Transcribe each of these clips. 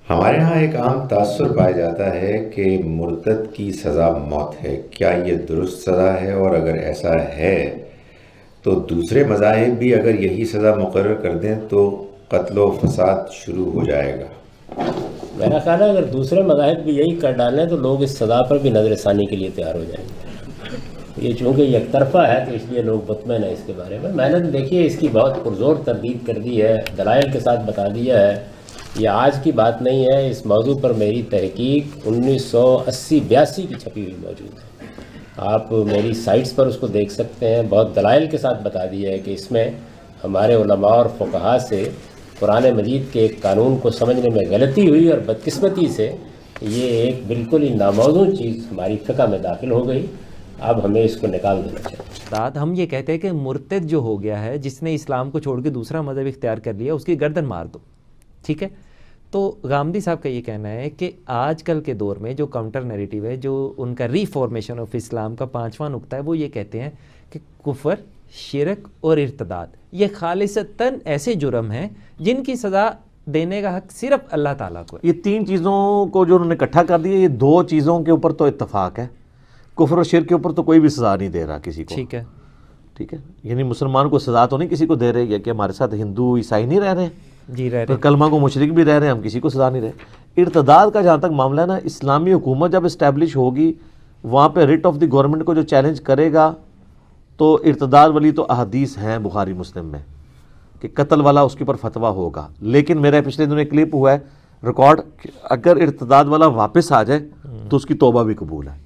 ہمارے ہاں ایک عام تاثر پایا جاتا ہے کہ مرتد کی سزا موت ہے. کیا یہ درست سزا ہے؟ اور اگر ایسا ہے تو دوسرے مذاہب بھی اگر یہی سزا مقرر کر دیں تو قتل و فساد شروع ہو جائے گا. میرا خیال ہے اگر دوسرے مذاہب بھی یہی کر ڈالیں تو لوگ اس سزا پر بھی نظر ثانی کے لیے تیار ہو جائیں گے. یہ چونکہ یک طرفہ ہے تو اس لیے لوگ مطمئن ہیں اس کے بارے میں. میں نے دیکھیے اس کی بہت پرزور تردید کر دی ہے، دلائل کے ساتھ بتا دیا ہے. یہ آج کی بات نہیں ہے، اس موضوع پر میری تحقیق 1980-82 کی چھپی ہوئی موجود ہے. آپ میری سائٹس پر اس کو دیکھ سکتے ہیں. بہت دلائل کے ساتھ بتا دیا ہے کہ اس میں ہمارے علماء اور فقہاء سے قرآن مجید کے ایک قانون کو سمجھنے میں غلطی ہوئی اور بدقسمتی سے یہ ایک بالکل ہی ناموزوں چیز ہماری فقہ میں داخل ہو گئی. اب ہمیں اس کو نکال دینا چاہیے. ہم یہ کہتے ہیں کہ مرتد جو ہو گیا ہے، جس نے اسلام کو چھوڑ کے دوسرا مذہب اختیار کر لیا، اس کی گردن مار دو. ٹھیک ہے؟ تو غامدی صاحب کا یہ کہنا ہے کہ آج کل کے دور میں جو کاؤنٹر نیریٹیو ہے، جو ان کا ری فارمیشن آف اسلام کا 5واں نقطہ ہے، وہ یہ کہتے ہیں کہ کفر، شرک اور ارتداد یہ خالصتاً ایسے جرم ہیں جن کی سزا دینے کا حق صرف اللہ تعالیٰ کو ہے. یہ تین چیزوں کو جو انہوں نے اکٹھا کر دیا، یہ دو چیزوں کے اوپر تو اتفاق ہے. کفر اور شرک کے اوپر تو کوئی بھی سزا نہیں دے رہا کسی کو. ٹھیک ہے، ٹھیک ہے، یعنی مسلمان کو سزا تو نہیں کسی کو دے رہے، یا کہ ہمارے ساتھ ہندو عیسائی نہیں رہ رہے ہیں، جی رہ پھر کلمہ کو مشرک بھی رہ رہے ہیں، ہم کسی کو سزا نہیں رہے. ارتداد کا جہاں تک معاملہ ہے نا، اسلامی حکومت جب اسٹیبلش ہوگی، وہاں پہ ریٹ آف دی گورنمنٹ کو جو چیلنج کرے گا، تو ارتداد والی تو احادیث ہیں بخاری مسلم میں کہ قتل والا اس کے اوپر فتویٰ ہوگا. لیکن میرا پچھلے دنوں ایک کلپ ہوا ہے ریکارڈ، اگر ارتداد والا واپس آ جائے تو اس کی توبہ بھی قبول ہے،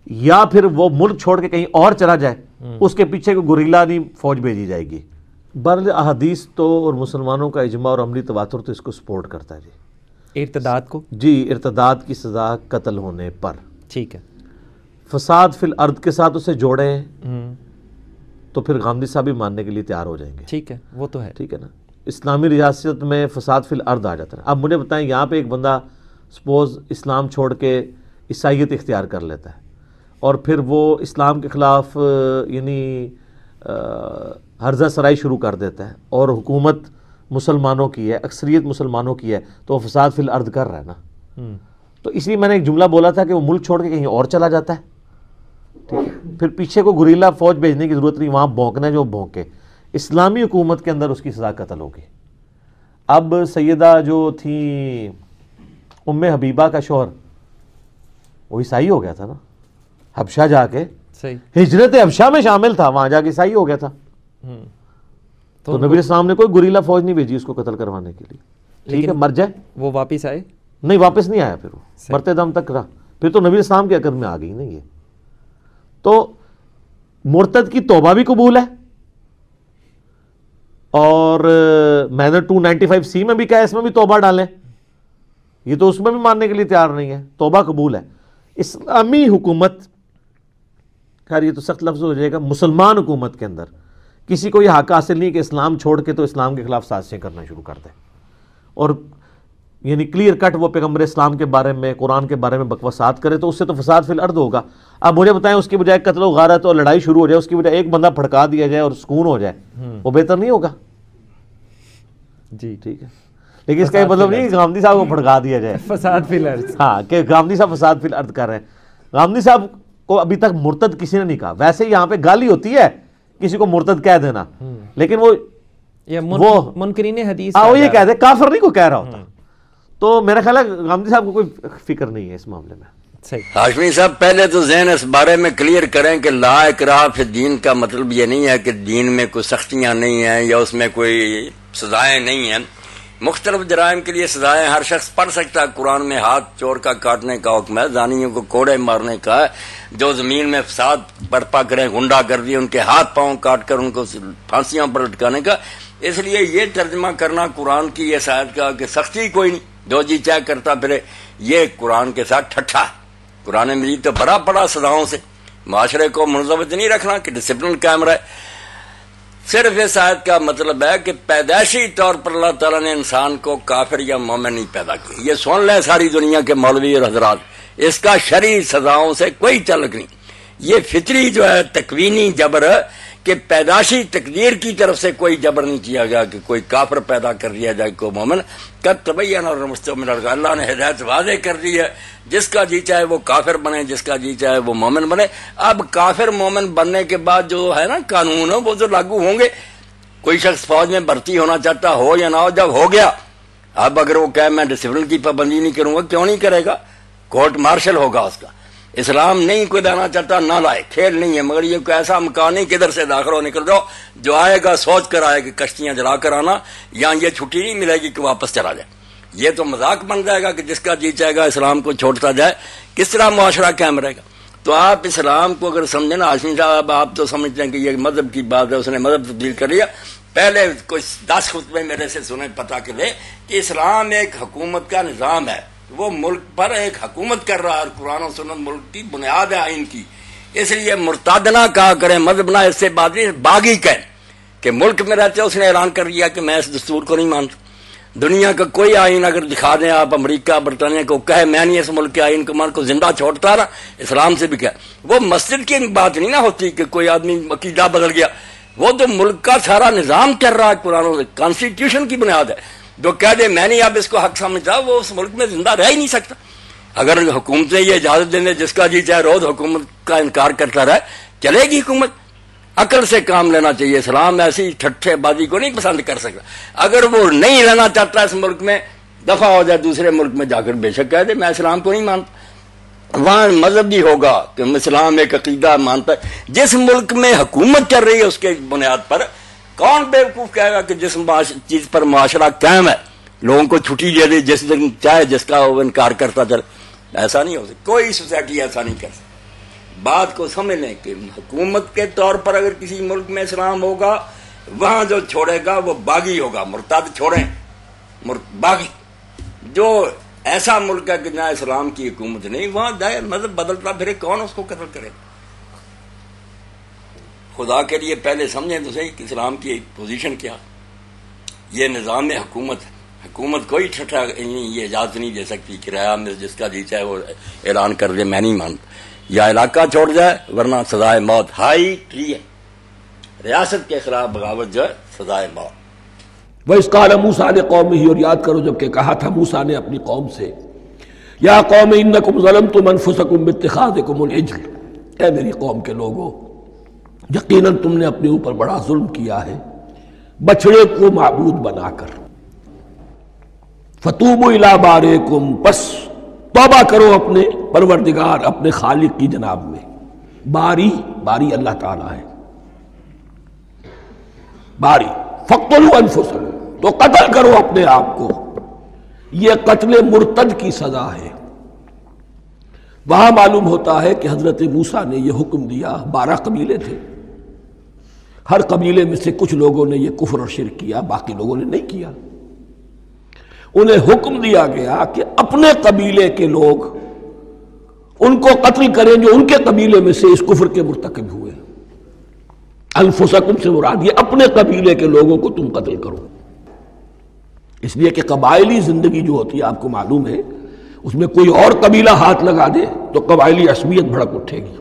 یا پھر وہ ملک چھوڑ کے کہیں اور چلا جائے، اس کے پیچھے کوئی گوریلا نہیں فوج بھیجی جائے گی. بہرحال احادیث تو اور مسلمانوں کا اجماع اور عملی تواتر تو اس کو سپورٹ کرتا ہے. جی ارتداد کو، جی ارتداد کی سزا قتل ہونے پر. ٹھیک ہے. فساد فی الارض کے ساتھ اسے جوڑیں تو پھر غامدی صاحب بھی ماننے کے لیے تیار ہو جائیں گے. ٹھیک ہے، وہ تو ہے. ٹھیک ہے نا، اسلامی ریاست میں فساد فی الارض آ جاتا ہے. اب مجھے بتائیں، یہاں پہ ایک بندہ سپوز اسلام چھوڑ کے عیسائیت اختیار کر لیتا ہے، اور پھر وہ اسلام کے خلاف یعنی ہرزہ سرائی شروع کر دیتا ہے، اور حکومت مسلمانوں کی ہے، اکثریت مسلمانوں کی ہے، تو وہ فساد فی الارض کر رہا ہے نا. تو اس لیے میں نے ایک جملہ بولا تھا کہ وہ ملک چھوڑ کے کہیں اور چلا جاتا ہے، ٹھیک ہے، پھر پیچھے کو گوریلا فوج بھیجنے کی ضرورت نہیں، وہاں بھونکنا ہے جو بھونکے. اسلامی حکومت کے اندر اس کی سزا قتل ہوگی. اب سیدہ جو تھی ام حبیبہ کا شوہر، وہ عیسائی ہو گیا تھا نا، حبشہ جا کے، صحیح، ہجرت حبشہ میں شامل تھا، وہاں جا کے عیسائی ہو گیا تھا. تو نبی اسلام نے کوئی گوریلا فوج نہیں بھیجی اس کو قتل کروانے کے لیے. ٹھیک ہے، مر جائے. وہ واپس آئے؟ نہیں، واپس نہیں آیا، پھر وہ مرتے دم تک رہا. پھر تو نبی اسلام کے عقد میں آ گئی نہیں. یہ تو مرتد کی توبہ بھی قبول ہے، اور میں نے 295C میں بھی کہا اس میں بھی توبہ ڈالیں. یہ تو اس میں بھی ماننے کے لیے تیار نہیں ہے. توبہ قبول ہے. اسلامی حکومت، خیر یہ تو سخت لفظ ہو جائے گا، مسلمان حکومت کے اندر کسی کو یہ حق حاصل نہیں کہ اسلام چھوڑ کے تو اسلام کے خلاف سازشیں کرنا شروع کر دے، اور یعنی کلیئر کٹ وہ پیغمبر اسلام کے بارے میں، قرآن کے بارے میں بکواسات کرے، تو اس سے تو فساد فی الارض ہوگا. اب مجھے بتائیں، اس کی بجائے قتل و غارت اور لڑائی شروع ہو جائے، اس کی بجائے ایک بندہ پھڑکا دیا جائے اور سکون ہو جائے، وہ بہتر نہیں ہوگا؟ جی ٹھیک ہے. لیکن اس کا یہ مطلب نہیں کہ غامدی صاحب کو پھڑکا دیا جائے، فساد فی الارض. ہاں، کہ غامدی صاحب فساد فی الارض کر رہے ہیں. غامدی صاحب کو ابھی تک مرتد کسی نے نہیں کہا. ویسے یہاں پہ گالی ہوتی ہے کسی کو مرتد کہہ دینا، لیکن وہ منکرین حدیث وہ یہ کہتے کافر نہیں کو کہہ رہا ہوتا. تو میرا خیال ہے غامدی صاحب کو کوئی فکر نہیں ہے اس معاملے میں. ہاشمی صاحب، پہلے تو ذہن اس بارے میں کلیئر کریں کہ لا اکراہ فی الدین کا مطلب یہ نہیں ہے کہ دین میں کوئی سختیاں نہیں ہیں یا اس میں کوئی سزائیں نہیں ہیں. مختلف جرائم کے لیے سزائیں ہر شخص پڑھ سکتا ہے. قرآن میں ہاتھ چور کا کاٹنے کا حکم ہے، زانیوں کو کوڑے مارنے کا ہے، جو زمین میں فساد برپا کریں، غنڈہ گردی، ان کے ہاتھ پاؤں کاٹ کر ان کو پھانسیاں پر لٹکانے کا. اس لیے یہ ترجمہ کرنا قرآن کی اس آیت کا کہ سختی کوئی نہیں، جو جی چاہے کرتا پھرے، یہ قرآن کے ساتھ ٹھٹھا ہے. قرآن مجید تو بڑا پڑا سزاؤں سے، معاشرے کو منضبط نہیں رکھنا کہ ڈسپلن قائم رہے. صرف اس آیت کا مطلب ہے کہ پیدائشی طور پر اللہ تعالیٰ نے انسان کو کافر یا مومن نہیں پیدا کیا. یہ سن لیں ساری دنیا کے مولوی اور حضرات، اس کا شرعی سزاؤں سے کوئی تعلق نہیں. یہ فطری جو ہے تکوینی جبر کہ پیدائشی تقدیر کی طرف سے کوئی جبر نہیں کیا گیا کہ کوئی کافر پیدا کر دیا جائے کوئی مومن. قد تبین الرشد من الغی، اللہ نے ہدایت واضح کر دی ہے، جس کا جی چاہے وہ کافر بنے، جس کا جی چاہے وہ مومن بنے. اب کافر مومن بننے کے بعد جو ہے نا قانون وہ تو لاگو ہوں گے. کوئی شخص فوج میں بھرتی ہونا چاہتا ہو یا نہ ہو، جب ہو گیا اب اگر وہ کہے میں ڈسپلن کی پابندی نہیں کروں گا، کیوں نہیں کرے گا؟ کورٹ مارشل ہوگا اس کا. اسلام نہیں کوئی لانا چاہتا نہ لائے، کھیل نہیں ہے، مگر یہ کوئی ایسا مکان نہیں کہ ادھر سے داخل ہو نکل جاؤ، جو آئے گا سوچ کر آئے کہ کشتیاں جلا کر آنا، یا یہ چھٹی نہیں ملے گی کہ واپس چلا جائے. یہ تو مذاق بن جائے گا کہ جس کا جی چاہے گا اسلام کو چھوڑتا جائے. کس طرح معاشرہ قائم رہے گا؟ تو آپ اسلام کو اگر سمجھیں نا ہاشمی صاحب، آپ تو سمجھتے ہیں کہ یہ مذہب کی بات ہے، اس نے مذہب تبدیل کر لیا. پہلے کوئی 10 خطبے میرے سے سنیں، پتہ کہ لے کہ اسلام ایک حکومت کا نظام ہے، وہ ملک پر ایک حکومت کر رہا ہے، اور قرآن و سنت ملک کی بنیاد ہے آئین کی. اس لیے مرتد نہ کہا کریں، مذہب نہ اس سے بات نہیں، باغی کہیں کہ ملک میں رہتے اس نے اعلان کر دیا کہ میں اس دستور کو نہیں مانتا. دنیا کا کوئی آئین اگر دکھا دیں آپ، امریکہ برطانیہ کو کہے میں نہیں اس ملک کے آئین کو مان کو زندہ چھوڑتا نا، اسلام سے بھی کہے. وہ مسجد کی بات نہیں نہ ہوتی کہ کوئی آدمی عقیدہ بدل گیا، وہ تو ملک کا سارا نظام چل رہا ہے، قرآن و کانسٹیٹیوشن کی بنیاد ہے. جو کہہ دے میں نہیں اب اس کو حق سمجھتا، وہ اس ملک میں زندہ رہ ہی نہیں سکتا. اگر حکومتیں یہ اجازت دیں جس کا جی چاہے روز حکومت کا انکار کرتا رہے، چلے گی حکومت؟ عقل سے کام لینا چاہیے. اسلام ایسی ٹھٹھے بازی کو نہیں پسند کر سکتا. اگر وہ نہیں رہنا چاہتا اس ملک میں، دفع ہو جائے دوسرے ملک میں جا کر، بے شک کہہ دے میں اسلام کو نہیں مانتا. وہاں مذہب بھی ہوگا کہ اسلام ایک عقیدہ مانتا ہے. جس ملک میں حکومت چل رہی ہے اس کے بنیاد پر کون بیوقوف کہے گا کہ جس چیز پر معاشرہ قائم ہے لوگوں کو چھٹی دے دے جس دن چاہے، جس کا وہ انکار کرتا چلے؟ ایسا نہیں ہو سکتا، کوئی سوسائٹی ایسا نہیں کر سکتی. بات کو سمجھ لیں کہ حکومت کے طور پر اگر کسی ملک میں اسلام ہوگا، وہاں جو چھوڑے گا وہ باغی ہوگا. مرتد چھوڑیں، باغی. جو ایسا ملک ہے کہ جہاں اسلام کی حکومت نہیں، وہاں جائے مذہب بدلتا پھرے، کون اس کو قتل کرے؟ خدا کے لیے پہلے سمجھیں تو صحیح کہ اسلام کی پوزیشن کیا. یہ نظام حکومت ہے. حکومت کوئی ٹھٹھا یہ اجازت نہیں دے سکتی کرایہ میں جس کا جی چاہے وہ اعلان کر دے میں نہیں مانتا، یا علاقہ چھوڑ جائے ورنہ سزائے موت. ہائی ٹری ہے، ریاست کے خلاف بغاوت جو ہے سزائے موت. وَإِذْ قَالَ مُوسَىٰ لِقَوْمِهِ، اور یاد کرو جب کہ کہا تھا موسیٰ نے اپنی قوم سے، یا قوم انکم ظلمتم انفسکم باتخاذکم العجل، اے میری قوم کے لوگو یقیناً تم نے اپنے اوپر بڑا ظلم کیا ہے بچڑے کو معبود بنا کر. فتوبوا الی بارئکم، پس توبہ کرو اپنے پروردگار اپنے خالق کی جناب میں. باری اللہ تعالیٰ ہے. باری فاقتلوا انفسکم، تو قتل کرو اپنے آپ کو. یہ قتل مرتد کی سزا ہے. وہاں معلوم ہوتا ہے کہ حضرت موسیٰ نے یہ حکم دیا. 12 قبیلے تھے، ہر قبیلے میں سے کچھ لوگوں نے یہ کفر اور شرک کیا، باقی لوگوں نے نہیں کیا. انہیں حکم دیا گیا کہ اپنے قبیلے کے لوگ ان کو قتل کریں جو ان کے قبیلے میں سے اس کفر کے مرتکب ہوئے. انفسکم سے مراد یہ اپنے قبیلے کے لوگوں کو تم قتل کرو. اس لیے کہ قبائلی زندگی جو ہوتی ہے آپ کو معلوم ہے، اس میں کوئی اور قبیلہ ہاتھ لگا دے تو قبائلی عصبیت بھڑک اٹھے گی.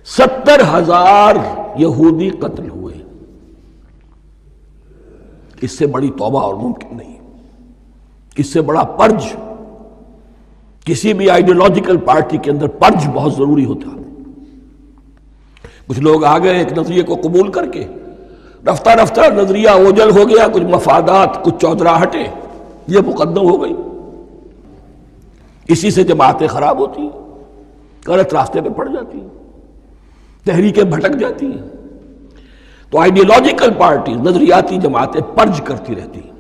70,000 یہودی قتل ہوئے. اس سے بڑی توبہ اور ممکن نہیں. اس سے بڑا پرج، کسی بھی آئیڈیولوجیکل پارٹی کے اندر پرج بہت ضروری ہوتا. کچھ لوگ آ گئے ایک نظریے کو قبول کر کے، رفتہ رفتہ نظریہ اوجل ہو گیا، کچھ مفادات کچھ چودراہٹیں یہ مقدم ہو گئی. اسی سے جماعتیں خراب ہوتی ہیں، غلط راستے پہ پڑ جاتی ہیں، تحریکیں بھٹک جاتی ہیں. تو آئیڈیولوجیکل پارٹی نظریاتی جماعتیں پرج کرتی رہتی ہیں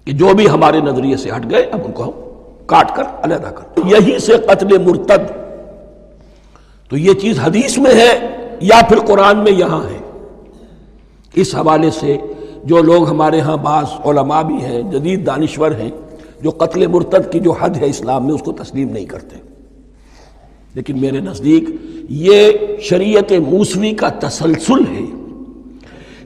کہ جو بھی ہمارے نظریے سے ہٹ گئے اب ان کو ہم کاٹ کر علیحدہ کر. یہی سے قتل مرتد، تو یہ چیز حدیث میں ہے یا پھر قرآن میں یہاں ہے. اس حوالے سے جو لوگ ہمارے ہاں بعض علماء بھی ہیں، جدید دانشور ہیں، جو قتل مرتد کی جو حد ہے اسلام میں اس کو تسلیم نہیں کرتے. لیکن میرے نزدیک یہ شریعت موسوی کا تسلسل ہے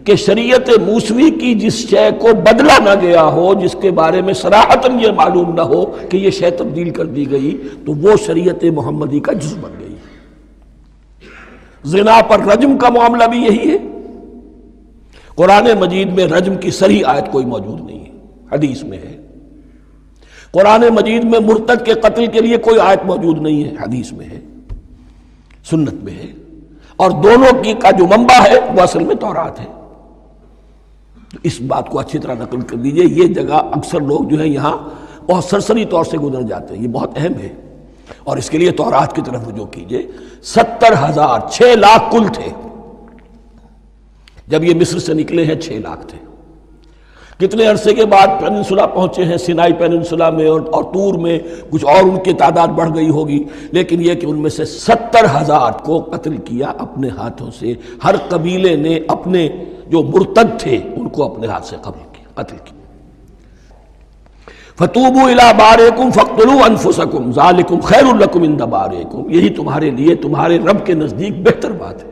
کہ شریعت موسوی کی جس شے کو بدلا نہ گیا ہو، جس کے بارے میں صراحتاً یہ معلوم نہ ہو کہ یہ شے تبدیل کر دی گئی، تو وہ شریعت محمدی کا جز بن گئی. زنا پر رجم کا معاملہ بھی یہی ہے. قرآن مجید میں رجم کی صریح آیت کوئی موجود نہیں ہے، حدیث میں ہے. قرآن مجید میں مرتد کے قتل کے لیے کوئی آیت موجود نہیں ہے، حدیث میں ہے، سنت میں ہے. اور دونوں کی کا جو منبع ہے وہ اصل میں تورات ہے. تو اس بات کو اچھی طرح نقل کر دیجئے. یہ جگہ اکثر لوگ جو ہے یہاں بہت سرسری طور سے گزر جاتے ہیں، یہ بہت اہم ہے. اور اس کے لیے تورات کی طرف رجوع کیجئے. 70,000 6 لاکھ کل تھے جب یہ مصر سے نکلے ہیں. 6 لاکھ تھے. کتنے عرصے کے بعد پیننسولا پہنچے ہیں، سینائی پیننسولا میں اور طور میں کچھ اور ان کی تعداد بڑھ گئی ہوگی، لیکن یہ کہ ان میں سے 70,000 کو قتل کیا اپنے ہاتھوں سے. ہر قبیلے نے اپنے جو مرتد تھے ان کو اپنے ہاتھ سے قتل کیا. فَتُوبُوا إِلَىٰ بَارِئِكُمْ فَاقْتُلُوا أَنفُسَكُمْ ذَلِكُمْ خَيْرٌ لَكُمْ عِندَ بَارِئِكُمْ. یہی تمہارے لیے تمہارے رب کے نزدیک بہتر بات ہے.